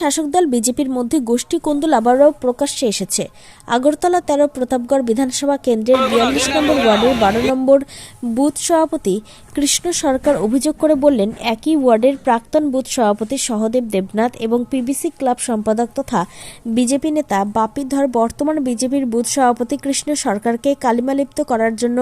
শাসক দল বিজেপির মধ্যে গোষ্ঠী কোন্দল আবারও প্রকাশ্যে এসেছে। আগরতলা ১৩ প্রতাপগড় বিধানসভা কেন্দ্রের ৪২ নম্বর ওয়ার্ডের ১২ নম্বর বুথ সভাপতি কৃষ্ণ সরকার অভিযোগ করে বললেন, একই ওয়ার্ডের প্রাক্তন বুথ সভাপতি সহদেব দেবনাথ এবং পিবিসি ক্লাব সম্পাদক তথা বিজেপি নেতা বাপি ধর বর্তমান বিজেপির বুথ সভাপতি কৃষ্ণ সরকারকে কালিমালিপ্ত করার জন্য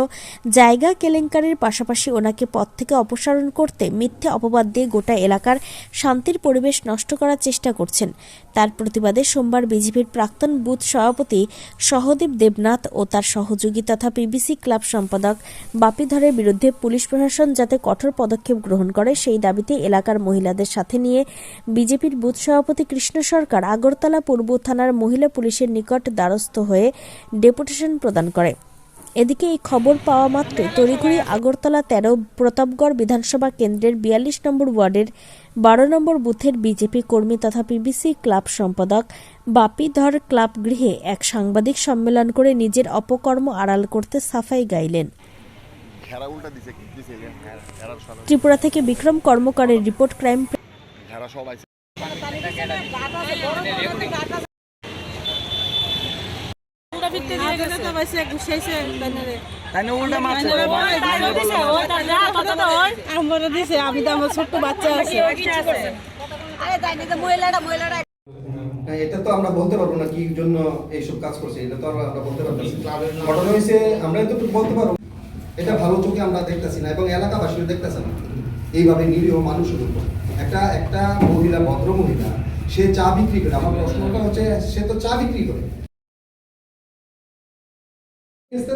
জায়গা কেলেঙ্কারির পাশাপাশি ওনাকে পদ থেকে অপসারণ করতে মিথ্যে অপবাদ দিয়ে গোটা এলাকার শান্তির পরিবেশ নষ্ট করার চেষ্টা করছেন। তার প্রতিবাদে সোমবার বিজেপির প্রাক্তন বুথ সভাপতি সহদেব দেবনাথ ও তার সহযোগী তথা পিবিসি ক্লাব সম্পাদক বাপি ধরের বিরুদ্ধে পুলিশ প্রশাসন যাতে কঠোর পদক্ষেপ গ্রহণ করে সেই দাবিতে এলাকার মহিলাদের সাথে নিয়ে বিজেপির বুথ সভাপতি কৃষ্ণ সরকার আগরতলা পূর্ব থানার মহিলা পুলিশের নিকট দ্বারস্থ হয়ে ডেপুটেশন প্রদান করে। এদিকে এই খবর পাওয়া মাত্রই তড়িঘড়ি আগরতলা ১৩ প্রতাপগড় বিধানসভা কেন্দ্রের ৪২ নম্বর ওয়ার্ডের ১২ নম্বর বুথের বিজেপি কর্মী তথা পিবিসি ক্লাব সম্পাদক বাপি ধর ক্লাব গৃহে এক সাংবাদিক সম্মেলন করে নিজের অপকর্ম আড়াল করতে সাফাই গাইলেন। ত্রিপুরা থেকে বিক্রম কর্মকারের রিপোর্ট, ক্রাইম। আমি তো আমার ছোট্ট বাচ্চা আছে, এটা তো আমরা বলতে পারবো না কি জন্য এইসব কাজ করছে, এটা তো আমরা বলতে পারবো না। ঘটনা হয়েছে আমরা তো বলতে পারবো, এটা ভালো চোখে আমরা দেখতেছি না এবং এলাকাবাসীও দেখতেছে না। এইভাবে নিরীহ মানুষের উপর একটা মহিলা, ভদ্র মহিলা, সে চা বিক্রি করে। আমার প্রশ্নটা হচ্ছে, সে তো চা বিক্রি করে,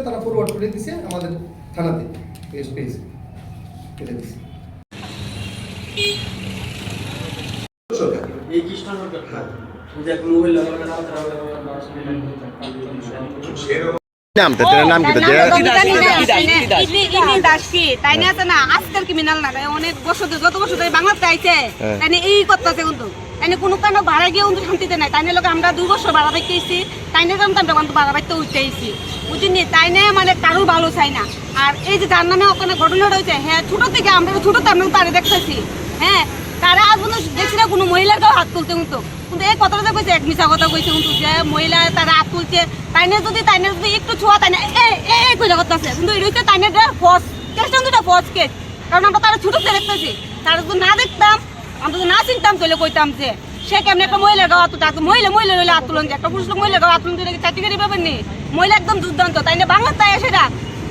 তারা ফরওয়ার্ড করে দিছে আমাদের থানাতে, কেটে দিছে। এই কৃষ্ণ সরকার যে মহিলা অনেক বছর যত বছর বাংলাতে আইছে এই করতেছে, কিন্তু কোনো কেন ভাড়া গিয়ে কিন্তু শান্তিতে নাই। তাই লোক আমরা 2 বছর ভাড়া পাইতেছি, তাই না জানতাম তখন তো ভাড়া পাইতে উঠতেছি, বুঝিনি। তাই না মানে কারোর ভালো চাই না। আর এই যে যার নামে ওখানে ঘটনাটা হয়েছে, হ্যাঁ ছোট থেকে আমরা ছোটতে আমরা তারে দেখতেছি, হ্যাঁ তারা আজ পর্যন্ত দেখছি না কোনো মহিলার কেউ হাত তুলতে। কিন্তু এই কথাটা কইছে, এক মিশা কথা কইছে কিন্তু, যে মহিলা তারা হাত তুলছে, তাই না যদি একটু ছোঁয়া, তাই না এই কইলা করতেছে। কিন্তু এটা হচ্ছে তাই না ফস কেস, কিন্তু এটা ফস কেস। কারণ আমরা তারা ছোটতে দেখতেছি, তারা যদি না দেখতাম, আমরা যদি না চিনতাম, তাহলে কইতাম যে সে কেমন একটা মহিলার গাও হাত তুলতে। মহিলা হইলে হাত তুলন, যে একটা পুরুষ মহিলার গাও হাত তুলতে চাকরি পাবেন নি। মহিলা একদম দুর্দান্ত, তাই না বাংলার তাই সেটা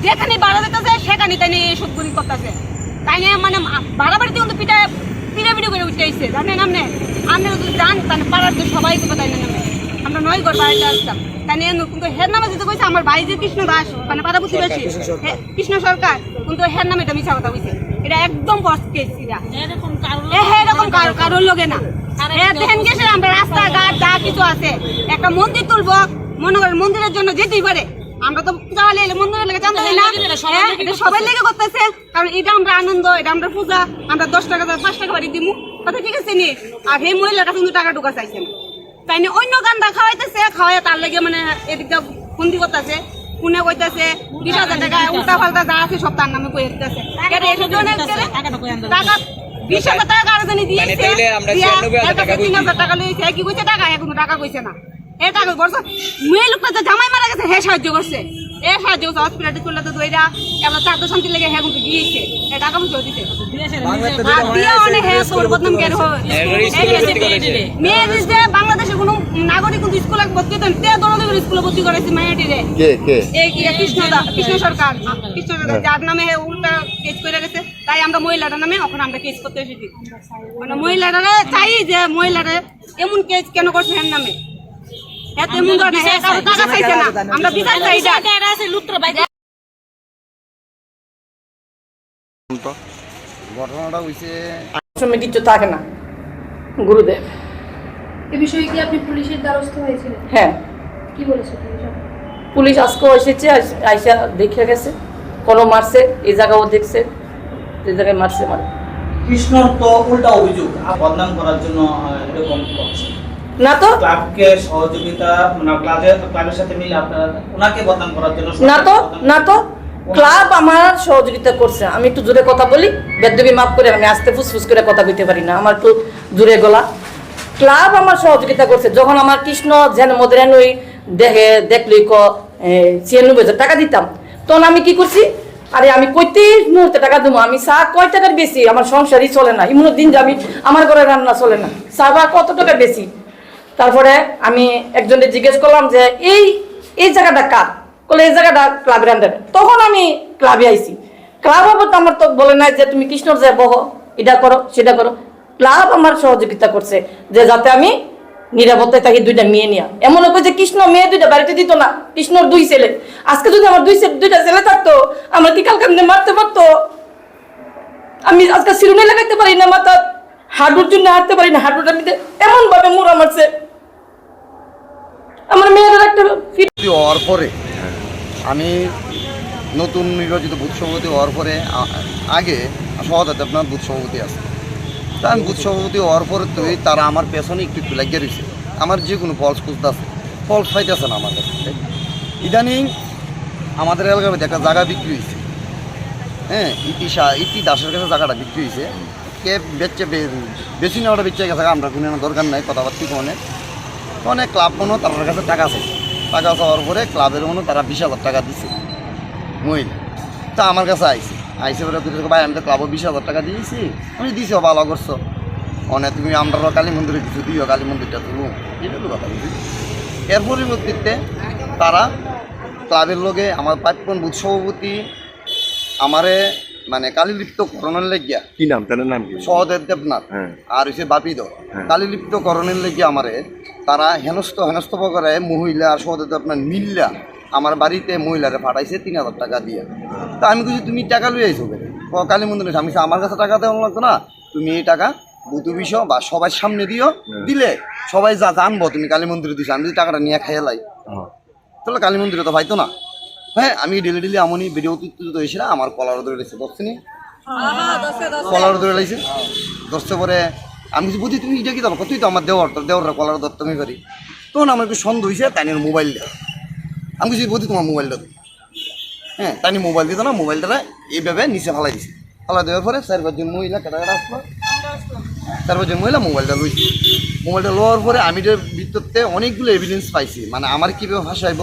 যেখানে ভাড়া দিতেছে সেখানে তাই না এই সবগুলি করতেছে। তাই না মানে ভাড়া বাড়িতে কিন্তু পিড়াপিড়ি করে উঠতে আসছে, জানেন আপনি। আমরা যদি জান তাহলে পাড়ার তো সবাই করবো, তাই না আমরা 9 ঘর বাড়িতে আসতাম। তাই না কিন্তু হের নামে যেতে কইছে আমার ভাই যে কৃষ্ণ দাস, মানে পাড়া বুঝতে পারছি কৃষ্ণ সরকার, কিন্তু হের নামে এটা মিছা কথা কইছে। এটা একদম ফর্স কেস, এরকম কারোর লোকে না। আমরা রাস্তাঘাট যা কিছু আছে, একটা মন্দির তুলবো, মনে করেন মন্দিরের জন্য যেতেই পারে। আমরা তো পূজা হলে এলে মন্দিরের লেগে জানতে চাই না, এটা সবাই লেগে করতেছে। কারণ এটা আমরা আনন্দ, এটা আমরা পূজা, আমরা 10 টাকা 5 টাকা বাড়ি দিব, কথা ঠিক আছে নি। আর এই মহিলার কাছে কিন্তু টাকা ঢোকা চাইছে না, তাই না অন্য গান্দা খাওয়াইতেছে, খাওয়াই তার লেগে মানে এদিকটা ফন্দি করতেছে, পুনে কইতেছে 20,000 টাকা উল্টা পাল্টা যা আছে সব তার নামে কই দিতেছে। টাকা 20,000 টাকা কারণে দিয়েছে, 3,000 টাকা লইছে, কি কইছে টাকা, এখন টাকা কইছে না। এটা করছে মেয়ে লোকটা যে জামাই মারা গেছে, হে সাহায্য করছে, সাহায্য করছে হসপিটালে চলে তো দইরা এবার 4 শান্তি লেগে হ্যাঁ কিন্তু গিয়েছে, টাকা পয়সা দিতে মেয়ে যে বাংলাদেশের কোন নাগরিক কিন্তু স্কুলে ভর্তি হতেন, স্কুলে ভর্তি করেছে মাইনরিটিরে কৃষ্ণ সরকার, যার নামে উল্টা কেস করে গেছে। তাই আমরা মহিলাটার নামে এখন আমরা কেস করতে এসেছি। মানে মহিলারা চাই যে মহিলারা এমন কেস কেন করছে এর নামে, ঘটনাটা হইছে থাকে না গুরুদেব। এই বিষয়ে কি আপনি পুলিশের দ্বারস্থ হয়েছিলেন? হ্যাঁ। কি বলেছে পুলিশ আজকে এসেছে, আইসা দেখে গেছে, কোনো মারছে এই জায়গাও দেখছে, এই জায়গায় মারছে। মানে কৃষ্ণর তো উল্টা অভিযোগ বদনাম করার জন্য এরকম করছে না, তো ক্লাবকে সহযোগিতা মানে ক্লাবের সাথে মিলে আপনারা ওনাকে বদনাম করার জন্য না তো ক্লাব আমার সহযোগিতা করছে। আমি একটু জোরে কথা বলি, বেদবি মাফ করে, আমি আস্তে ফুসফুস করে কথা বলতে পারি না, আমার একটু জোরে গলা। ক্লাব আমার সহযোগিতা করছে। যখন আমার কৃষ্ণ যেন মদরান ওই দেখলি 96,000 টাকা দিতাম, তখন আমি কি করছি, আরে আমি কইতে মুহূর্তে টাকা দেবো, আমি চা কয় টাকার বেশি, আমার সংসারই চলে না, এমন দিন যে আমি আমার ঘরে রান্না চলে না, চা বা কত টাকা বেশি। তারপরে আমি একজনকে জিজ্ঞেস করলাম যে এই জায়গাটা কার, বলে এই জায়গাটা ক্লাবের আন্ডারে। তখন আমি ক্লাবে আইছি। ক্লাব আবার তো আমার তো বলে নাই যে তুমি কৃষ্ণর যে বহ এটা করো সেটা করো। ক্লাব আমার সহযোগিতা করছে যে যাতে আমি নিরাপত্তায় থাকি, 2টা মেয়ে নিয়ে। এমন যে কৃষ্ণ মেয়ে 2টা বাড়িতে দিত না, কৃষ্ণর 2 ছেলে। আজকে যদি আমার 2টা ছেলে থাকতো, আমার কি কালকে মারতে পারতো? আমি আজকে সিরুনে লাগাইতে পারি না, মাথা হাঁটুর জন্য হাঁটতে পারি না, হাঁটুটা নিতে এমন ভাবে মোড়া মারছে। আমার মেয়েদের একটা হওয়ার পরে আমি নতুন নির্বাচিত বুথ সভাপতি হওয়ার পরে আগে সহজাতে আপনার বুথ সভাপতি আছে, তা আমি বুথ সভাপতি হওয়ার পরে তো তারা আমার পেছনে একটু লাগিয়ে রয়েছে। আমার যে কোনো পলস খুঁজতে আছে, পলস পাইতেছে না আমার কাছে। ইদানিং আমাদের এলাকার মধ্যে একটা জায়গা বিক্রি হয়েছে, হ্যাঁ, ইতি দাসের কাছে জায়গাটা বিক্রি হয়েছে। কে বেচছে, বেশি নেওয়াটা বেচে গেছে, আমরা কোনো দরকার নাই কথাবার্তা কোনো। অনেক ক্লাব মনে তার কাছে টাকা আছে, টাকা চাওয়ার পরে ক্লাবের মনে তারা 20,000 টাকা দিচ্ছে মহিলা। তা আমার কাছে আইসে বলে ভাই আমি তো ক্লাবও 20,000 টাকা দিয়েছি। আমি দিছি, ভালো করছো, অনেক তুমি আমরা কালী মন্দিরে কিছু দিও, কালী মন্দিরটা তুলো, এটা তো কথা বলছি। এর পরিবর্তিতে তারা ক্লাবের লোকে আমার প্রাক্তন বুথ সভাপতি আমারে মানে কালীলিপ্ত করণের লেগিয়া, কি নাম, তার নাম কি? সহদেব দেবনাথ আর হচ্ছে বাপিদ কালীলিপ্ত করণের লেগিয়া আমারে তারা হেনস্থ করে মহিলা আর সহদেব দেবনাথ মিল্লা আমার বাড়িতে মহিলারে পাঠাইছে 3,000 টাকা দিয়ে। তা আমি কিছু তুমি টাকা লুই আইছো কালী মন্দিরে, আমি আমার কাছে টাকা দেওয়া লাগতো না, তুমি এই টাকা বুথ বিষয় বা সবার সামনে দিও, দিলে সবাই যা জানবো তুমি কালী মন্দিরে দিছো। আমি যদি টাকাটা নিয়ে খাইলাই তাহলে কালী মন্দিরে তো পাইতো না। হ্যাঁ, আমি ডেলি এমনই ভিডিও তুলতে হয়েছিলাম, আমার কলার ধরে লেগেছে, দশনি কলার ধরে লাগছে, দশটা পরে আমি কিছু বুঝি তুমি এটা কি দেবো, তুই তো আমার দেওয়াররা কলার ধরতে আমি পারি। তখন আমার একটু সন্দেহ হয়েছে, তাই নিয়ে মোবাইল দেয়, আমি কিছু বুঝি তোমার মোবাইলটা দিই, হ্যাঁ, তাই নিয়ে মোবাইল দিত না, মোবাইলটা এইভাবে নিচে ফালাই দিছে। ফালাই দেওয়ার পরে 4-5 জন মহিলা কেটাকাটা আসলো, 4-5 জন মহিলা মোবাইলটা লইছে। মোবাইলটা লওয়ার পরে আমি ভিতরতে অনেকগুলো এভিডেন্স পাইছি, মানে আমার কীভাবে ভাসাইব,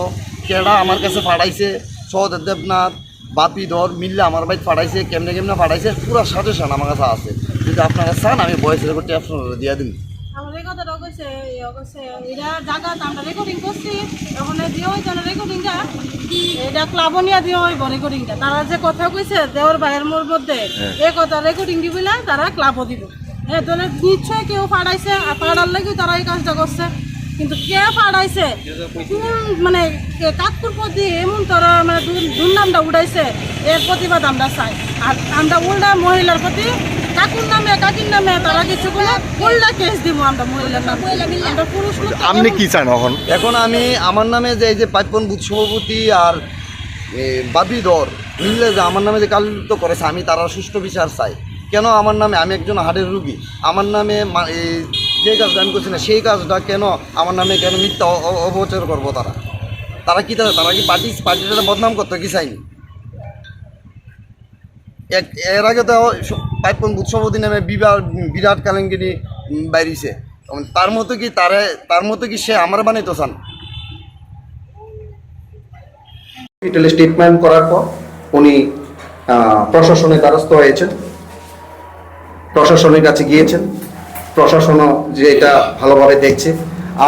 কেডা আমার কাছে পাঠাইছে, সহদেব দেবনাথ বাপিধর মিল্লা আমার বাইক পাঠাইছে, কেমনে পাঠাইছে, পুরো সাজেশন আমার কাছে আছে। যদি আপনারা চান আমি ভয়েস রেকর্ডটি আপনারা দিয়ে দিন। আমার এই কথাটা কইছে এটা জায়গা আমরা রেকর্ডিং করছি, ওখানে দিও যেন রেকর্ডিংটা এটা ক্লাবনিয়া দিও হইব রেকর্ডিংটা। তারা যে কথা কইছে দেওয়ার বাইরের মোর মধ্যে এই কথা রেকর্ডিং দিবি না, তারা ক্লাবও দিব। হ্যাঁ, তাহলে নিশ্চয়ই কেউ ফাড়াইছে, আর ফাড়ার লাগি তারা এই কাজটা করছে। কিন্তু কে ফাড়াইছে, কোন মানে কাকুর প্রতি এমন তারা মানে দুর্নামটা উঠাইছে, এর প্রতিবাদ আমরা চাই। আর আমরা উল্টা মহিলার প্রতি কাকুর নামে কাকির নামে তারা কিছু করে উল্টা কেস দিব আমরা মহিলার নামে। আমরা পুরুষ আপনি কি চান এখন? এখন আমি আমার নামে যে এই যে প্রাক্তন বুথ সভাপতি আর বাপিধর মিললে যে আমার নামে যে কালীলিপ্ত করেছে, আমি তারা সুষ্ঠু বিচার চাই। কেন আমার নামে, আমি একজন হার্টের রুগী, আমার নামে যে কাজটা আমি করছি না সেই কাজটা কেন আমার নামে কেন মিথ্যা অপপ্রচার করবো? তারা কি পার্টিটা বদনাম করতে কি চাইনি? এর আগে তো প্রাক্তন বুথ সভাপতি নামে বিরাট কালেঙ্গিরি বাইরিছে, তার মতো কি সে আমার বানাইতো চান? স্টেটমেন্ট করার পর উনি প্রশাসনের দ্বারস্থ হয়েছেন, প্রশাসনের কাছে গিয়েছেন, প্রশাসনও যে এটা ভালোভাবে দেখছে।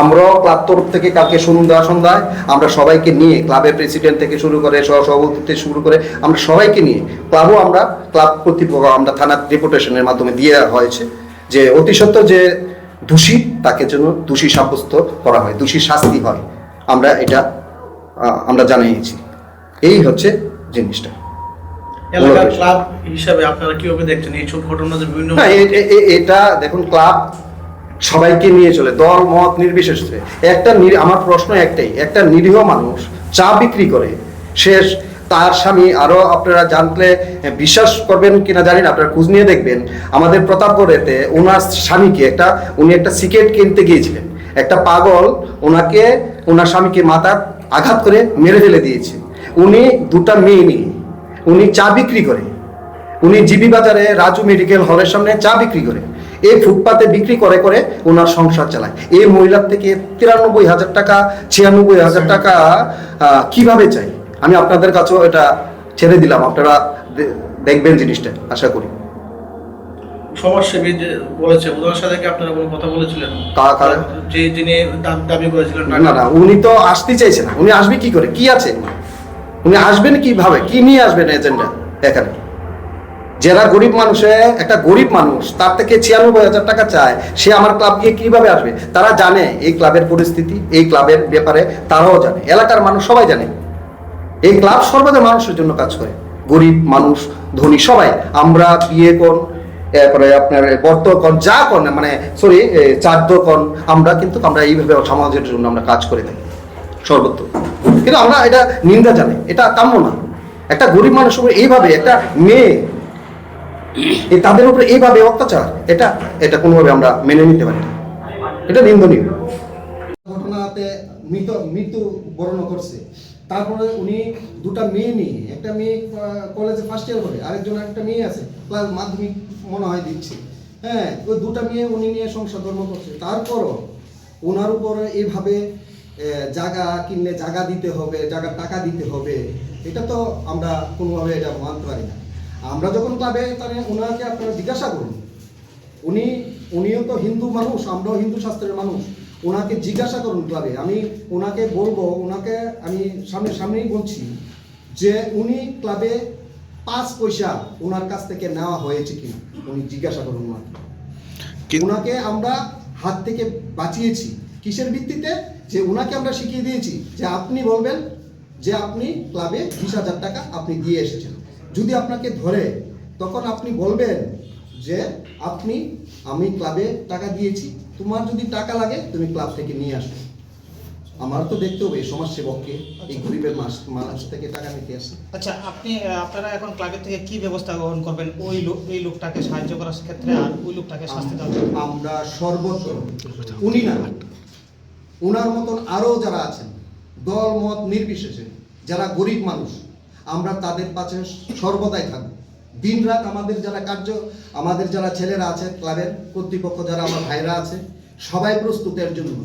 আমরাও ক্লাব তরফ থেকে কালকে সন্ধ্যায় আমরা সবাইকে নিয়ে, ক্লাবের প্রেসিডেন্ট থেকে শুরু করে সহসভাপতি থেকে শুরু করে আমরা সবাইকে নিয়ে ক্লাব কর্তৃপক্ষ আমরা থানার ডেপুটেশনের মাধ্যমে দিয়ে হয়েছে যে অতি সত্বর যে দোষী তাকে যেন দোষী সাব্যস্ত করা হয়, দোষী শাস্তি হয়, আমরা জানিয়েছি। এই হচ্ছে জিনিসটা। এলাকার ক্লাব হিসাবে আপনারা কিভাবে দেখছেন এইসব ঘটনা যে বিভিন্ন? এটা দেখুন, ক্লাব সবাইকে নিয়ে চলে, দল মত নির্বিশেষে। আমার প্রশ্ন একটাই, একটা নিরীহ মানুষ চা বিক্রি করে, শেষ তার স্বামী, আরো আপনারা জানলে বিশ্বাস করবেন কিনা জানি না, আপনারা খোঁজ নিয়ে দেখবেন, আমাদের প্রতাপগড়েতে ওনার স্বামীকে উনি একটা সিগারেট কিনতে গিয়েছিলেন, একটা পাগল ওনার স্বামীকে মাথা আঘাত করে মেরে ফেলে দিয়েছে। উনি 2টা মেয়ে নিয়ে উনি চা বিক্রি করে, উনি জিবি বাজারে রাজু মেডিকেল হলের সামনে চা বিক্রি করে। এই ফুটপাতে বিক্রি করে করে ওনার সংসার চালায়। এই মহিলার থেকে 93,000 টাকা 96,000 টাকা কিভাবে চাই? আমি আপনাদের কাছেও এটা ছেড়ে দিলাম, আপনারা দেখবেন জিনিসটা, আশা করি। সমাজসেবী যে বলেছে ওনার সাথে কি আপনারা কোনো কথা বলেছিলেন? যে যিনি দাবি করেছিলেন না না, উনি তো আসতে চাইছে না। উনি আসবে কি করে? কি আছে? উনি আসবেন কিভাবে? কি নিয়ে আসবেন এজেন্ডা এখানে? যারা গরিব মানুষে, একটা গরিব মানুষ তার থেকে 96,000 টাকা চায়, সে আমার ক্লাব গিয়ে কিভাবে আসবে? তারা জানে এই ক্লাবের পরিস্থিতি, এই ক্লাবের ব্যাপারে তারাও জানে, এলাকার মানুষ সবাই জানে। এই ক্লাব সর্বদা মানুষের জন্য কাজ করে, গরিব মানুষ, ধনী সবাই। আমরা বিয়ে কোন, এরপরে আপনার বর্তকন, যা কোন, মানে সরি চাঁদকন, আমরা কিন্তু আমরা এইভাবে সমাজের জন্য আমরা কাজ করে থাকি সর্বত্র। কিন্তু আমরা এটা নিন্দা জানাই, এটা কাম্য না। একটা গরিব মানুষের উপরে এইভাবে একটা মেয়ে, তাদের উপরে এইভাবে অত্যাচার, এটা এটা কোনোভাবে আমরা মেনে নিতে পারি না, এটা নিন্দনীয়। ঘটনাতে মৃত্যু বরণ করছে। তারপরে উনি দুটা মেয়ে নিয়ে, একটা মেয়ে কলেজে ফার্স্ট ইয়ার পড়ে, আরেকজন একটা মেয়ে আছে ক্লাস মাধ্যমিক মনে হয় দিচ্ছে, হ্যাঁ, ওই দুটা মেয়ে উনি নিয়ে সংসার ধর্ম করছে। তারপরও ওনার উপরে এইভাবে জায়গা কিনলে জায়গা দিতে হবে, জায়গার টাকা দিতে হবে, এটা তো আমরা কোনোভাবে এটা মানতে পারি না। আমরা যখন ক্লাবে, তাহলে ওনাকে আপনারা জিজ্ঞাসা করুন, উনিও তো হিন্দু মানুষ, আমরাও হিন্দু শাস্ত্রের মানুষ, ওনাকে জিজ্ঞাসা করুন ক্লাবে। আমি ওনাকে বলবো, ওনাকে আমি সামনেই বলছি যে উনি ক্লাবে 5 পয়সা ওনার কাছ থেকে নেওয়া হয়েছে কিনা উনি জিজ্ঞাসা করুন ওনাকে। ওনাকে আমরা হাত থেকে বাঁচিয়েছি কিসের ভিত্তিতে? যে ওনাকে আমরা শিখিয়ে দিয়েছি যে আপনি বলবেন যে আপনি ক্লাবে 20,000 টাকা আপনি দিয়ে এসেছেন। যদি আপনাকে ধরে, তখন আপনি বলবেন যে আমি ক্লাবে টাকা দিয়েছি, তোমার যদি টাকা লাগে তুমি ক্লাব থেকে নিয়ে আসো। আমার তো দেখতে হবে সমাজসেবককে, এই গরিবের মানুষ থেকে টাকা নিতে আসে। আচ্ছা, আপনারা এখন ক্লাবের থেকে কি ব্যবস্থা গ্রহণ করবেন এই লোকটাকে সাহায্য করার ক্ষেত্রে, আর ওই লোকটাকে শাস্তি দেওয়ার ক্ষেত্রে? আমরা সর্বত্র, উনি না, উনার মতন আরো যারা আছেন, দল মত নির্বিশেষে যারা গরিব মানুষ, আমরা তাদের পাশে সর্বদাই থাকবো। দিন রাত আমাদের যারা ছেলেরা আছে, ক্লাবের কর্তৃপক্ষ যারা আমার ভাইরা আছে, সবাই প্রস্তুতের জন্য।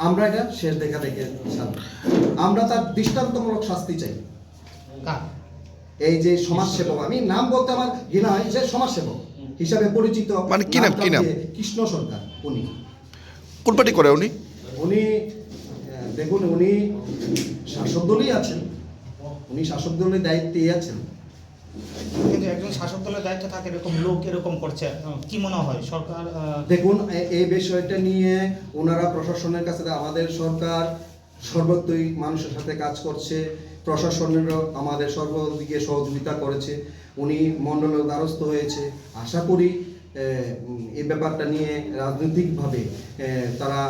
আমরা এটা শেষ দেখা দেখে আমরা তার দৃষ্টান্তমূলক শাস্তি চাই। এই যে সমাজসেবক, আমি নাম বলতে আমার ঘৃণা হয়, যে সমাজসেবক হিসাবে পরিচিত, মানে কি নাম? কৃষ্ণ সরকার। উনি কোন পার্টি করে? উনি দেখুন, উনি শাসক দলই আছেন, উনি শাসক দলের দায়িত্বেই আছেন। কিন্তু একজন শাসক দলের দায়িত্ব থাকে, এরকম লোক এরকম করছে, কি মনে হয় সরকার? দেখুন, এই বিষয়টা নিয়ে ওনারা প্রশাসনের কাছে, আমাদের সরকার সর্বত্রই মানুষের সাথে কাজ করছে, প্রশাসনেরও আমাদের সর্বদিকে সহযোগিতা করেছে। উনি মণ্ডলের দ্বারস্থ হয়েছে। আশা করি এই ব্যাপারটা নিয়ে রাজনৈতিকভাবে তারা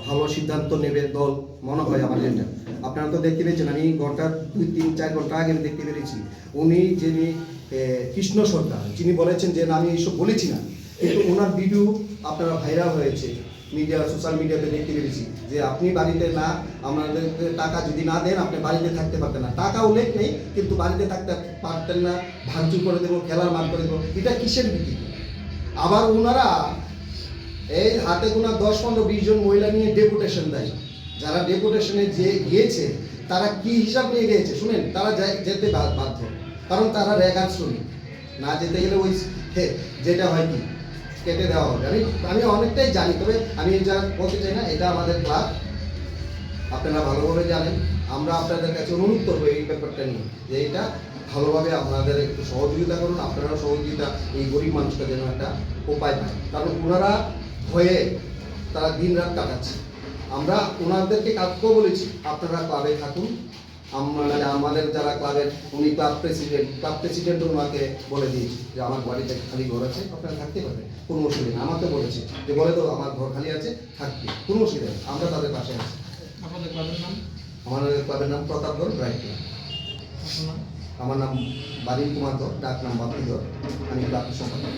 ভালো সিদ্ধান্ত নেবে দল, মনে হয় আমার যেটা। আপনারা তো দেখতে পেয়েছেন, আমি 2-3-4 ঘন্টা আগে দেখতে পেরেছি, উনি যিনি কৃষ্ণ সরকার, যিনি বলেছেন যে আমি এইসব বলেছি না, কিন্তু ওনার ভিডিও আপনারা ভাইরাল হয়েছে সোশ্যাল মিডিয়াতে দেখতে পেরেছি যে আপনি বাড়িতে না, আমাদের টাকা যদি না দেন আপনি বাড়িতে থাকতে পারতেন না। টাকা উল্লেখ নেই, কিন্তু বাড়িতে থাকতে পারতেন না, ভাঙচুর করে দেবো, খেলার মার করে দেবো, এটা কিসের ভিত্তি? আবার ওনারা এই হাতে গোনা 10-15-20 জন মহিলা নিয়ে ডেপুটেশন দেয়। যারা ডেপুটেশনে গিয়েছে তারা কি হিসাব নিয়ে গিয়েছে শুনেন, তারা যেতে বাধ্য, কারণ তারা রেগার শ্রমিক, না যেতে গেলে ওই যেটা হয় কি কেটে দেওয়া হবে। আমি অনেকটাই জানি, তবে আমি যা বলতে চাই না, এটা আমাদের ক্লাব, আপনারা ভালোভাবে জানেন। আমরা আপনাদের কাছে অনুরোধ করবো এই ব্যাপারটা নিয়ে, যে এটা ভালোভাবে আপনাদের একটু সহযোগিতা করুন, আপনারা সহযোগিতা, এই গরিব মানুষটা যেন একটা উপায় পায়। কারণ ওনারা ভয়ে তারা দিন রাত কাটাচ্ছে। আমরা ওনাদেরকে কাজকেও বলেছি আপনারা ক্লাবে থাকুন। আমাদের যারা ক্লাবের, উনি ক্লাব প্রেসিডেন্ট ওনাকে বলে দিয়েছি যে আমার বাড়িতে খালি ঘর আছে, আপনারা থাকতে পারবেন, কোনো অসুবিধা নেই। আমাকে বলেছে যে বলে তো আমার ঘর খালি আছে, থাকবে, কোনো অসুবিধা নেই, আমরা তাদের পাশে আছি। আপনাদের ক্লাবের নাম? আমাদের ক্লাবের নাম প্রতাপগড় ড্রাইভ ক্লাব। আমার নাম বারিন কুমার দর, ডাক নাম বাপি দর, আমি ক্লাবের সম্পাদক।